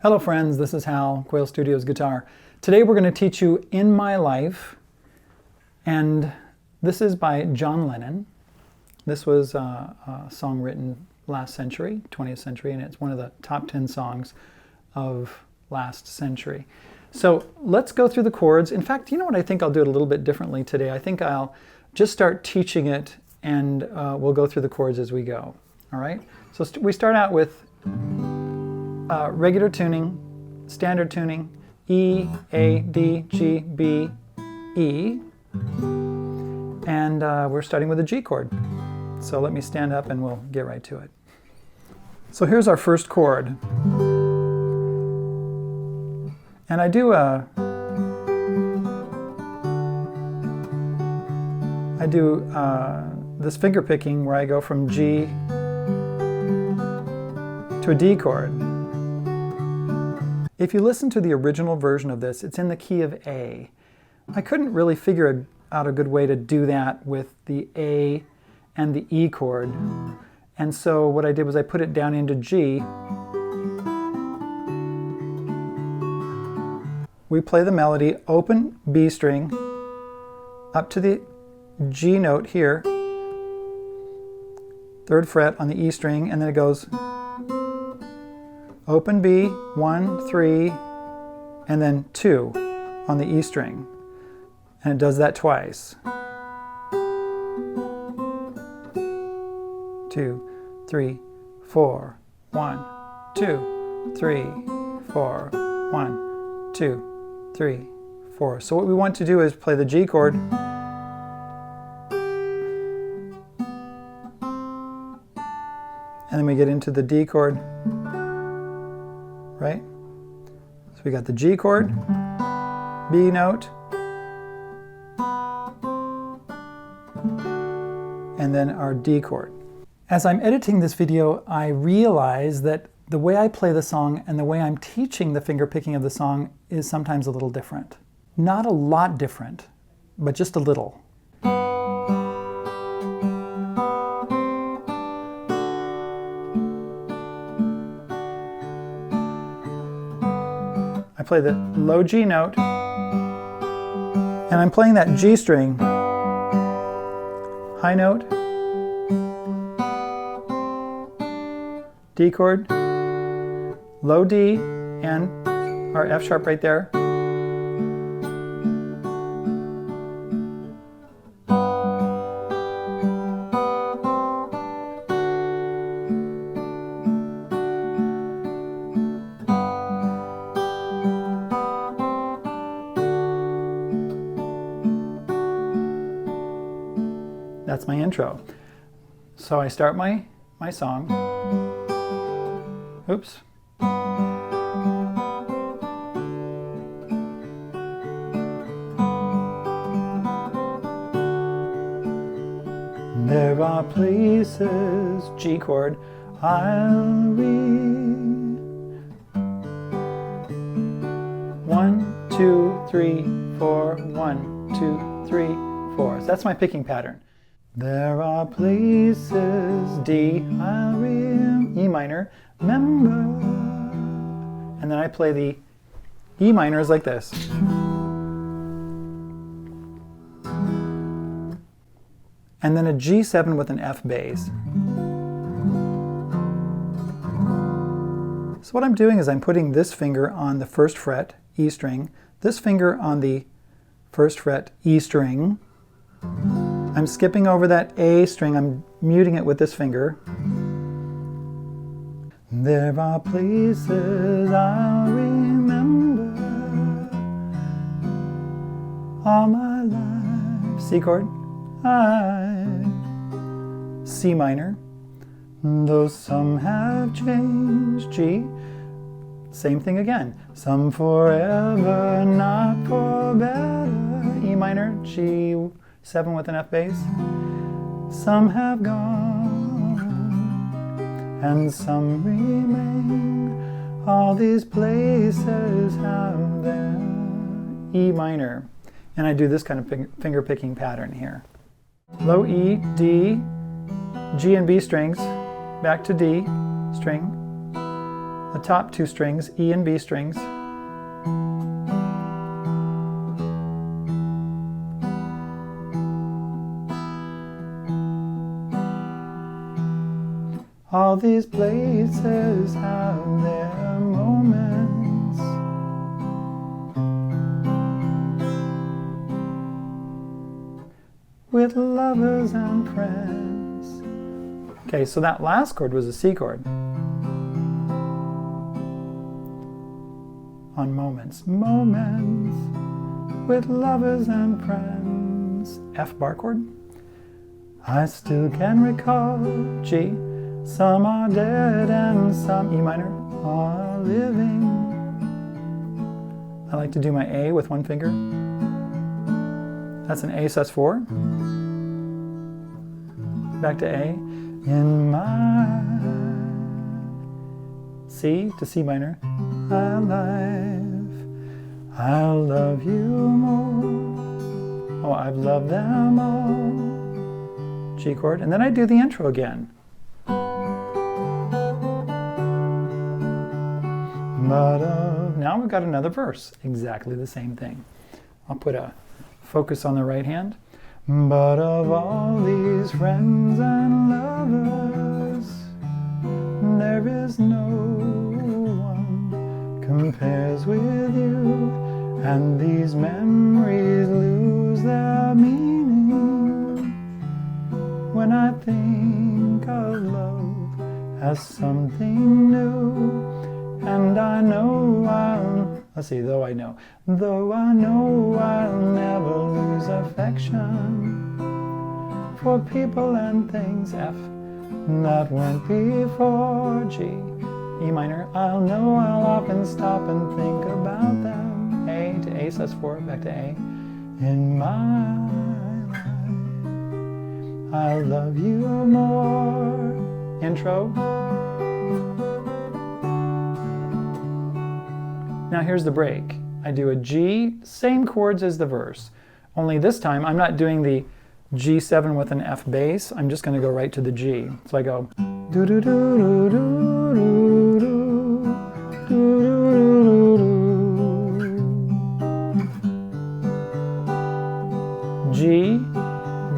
Hello friends, this is Hal, Quail Studios Guitar. Today we're going to teach you In My Life, and this is by John Lennon. This was a song written last century, 20th century, and it's one of the top 10 songs of last century. So let's go through the chords. In fact, you know what, I think I'll do it a little bit differently today. I think I'll just start teaching it and we'll go through the chords as we go. All right? So we start out with regular tuning, standard tuning, E, A, D, G, B, E, and we're starting with a G chord. So let me stand up and we'll get right to it. So here's our first chord. And I do this finger picking where I go from G to a D chord. If you listen to the original version of this, it's in the key of A. I couldn't really figure out a good way to do that with the A and the E chord. And so what I did was I put it down into G. We play the melody, open B string, up to the G note here, 3rd fret on the E string, and then it goes open B, 1, 3, and then 2 on the E string. And it does that twice. 2, 3, 4, 1, 2, 3, 4, 1, 2, 3, 4. So what we want to do is play the G chord. And then we get into the D chord. Right? So we got the G chord, B note, and then our D chord. As I'm editing this video, I realize that the way I play the song and the way I'm teaching the finger picking of the song is sometimes a little different. Not a lot different, but just a little. I play the low G note, and I'm playing that G string, high note, D chord, low D, and our F sharp right there. That's my intro. So I start my song. Oops. There are places, G chord, I'll read. 1, 2, 3, 4, 1, 2, 3, 4. So that's my picking pattern. There are places, D, I'll read, E minor, remember. And then I play the E minors like this. And then a G7 with an F bass. So what I'm doing is I'm putting this finger on the 1st fret, E string, this finger on the 1st fret, E string. I'm skipping over that A string, I'm muting it with this finger. There are places I'll remember all my life. C chord, C minor, though some have changed. G, same thing again. Some forever, not for better. E minor, G7 with an F bass. Some have gone, and some remain. All these places have their E minor. And I do this kind of finger picking pattern here. Low E, D, G and B strings, back to D string, the top two strings, E and B strings. All these places have their moments. With lovers and friends. Okay, so that last chord was a C chord. On moments, moments, with lovers and friends. F bar chord. I still can recall, G. Some are dead and some, E minor, are living. I like to do my A with one finger. That's an A sus4. Back to A. In my C to C minor. Alive, I'll love you more. Oh, I've loved them all. G chord. And then I do the intro again. But now we've got another verse. Exactly the same thing. I'll put a focus on the right hand. But of all these friends and lovers, there is no one compares with you, and these memories lose their meaning when I think of love as something new. And I know though I know I'll never lose affection for people and things, F, that went before, G, E minor. I'll often stop and think about them, A to A sus4, back to A. In my life, I'll love you more. Intro. Now here's the break. I do a G, same chords as the verse, only this time I'm not doing the G7 with an F bass. I'm just going to go right to the G. So I go do do do do do do do. G,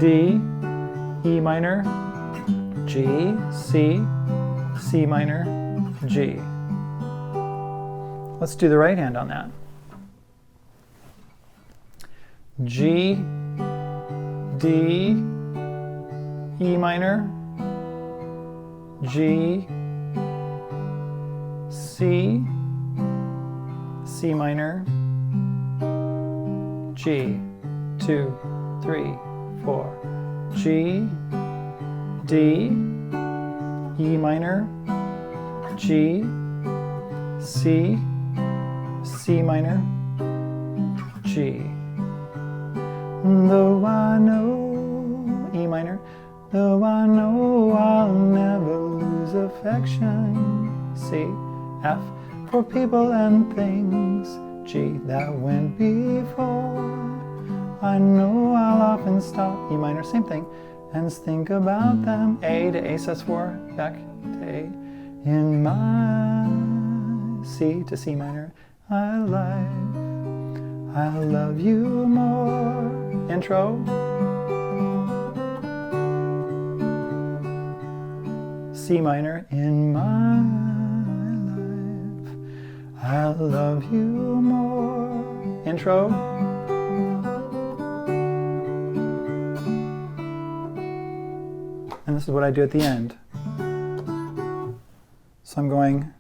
D, E minor, G, C, C minor, G. Let's do the right hand on that. G, D, E minor, G, C, C minor, G. 2, 3, 4. G, D, E minor, G, C, C minor, G. Though I know, E minor, though I know I'll never lose affection, C, F, for people and things, G, that went before. I know I'll often stop, E minor, same thing, and think about them, A to A sus4, back to A. In my C to C minor, I'll love you more. Intro. C minor. In my life, I'll love you more. Intro. And this is what I do at the end. So I'm going,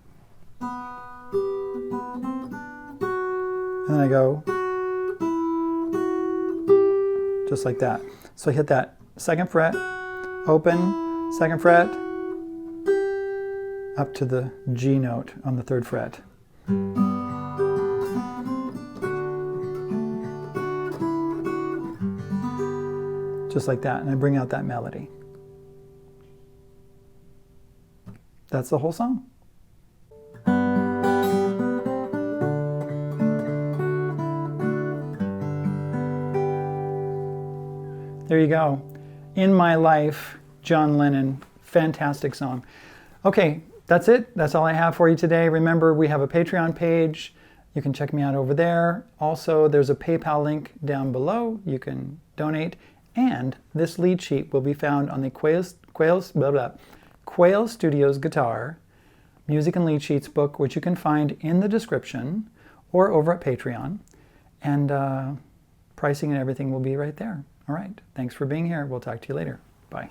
and then I go just like that. So I hit that second fret, open, second fret, up to the G note on the third fret. Just like that, and I bring out that melody. That's the whole song. There you go. In My Life, John Lennon. Fantastic song. Okay, that's it. That's all I have for you today. Remember, we have a Patreon page. You can check me out over there. Also, there's a PayPal link down below. You can donate. And this lead sheet will be found on the Quail Studios Guitar Music and Lead Sheets book, which you can find in the description or over at Patreon. And pricing and everything will be right there. All right. Thanks for being here. We'll talk to you later. Bye.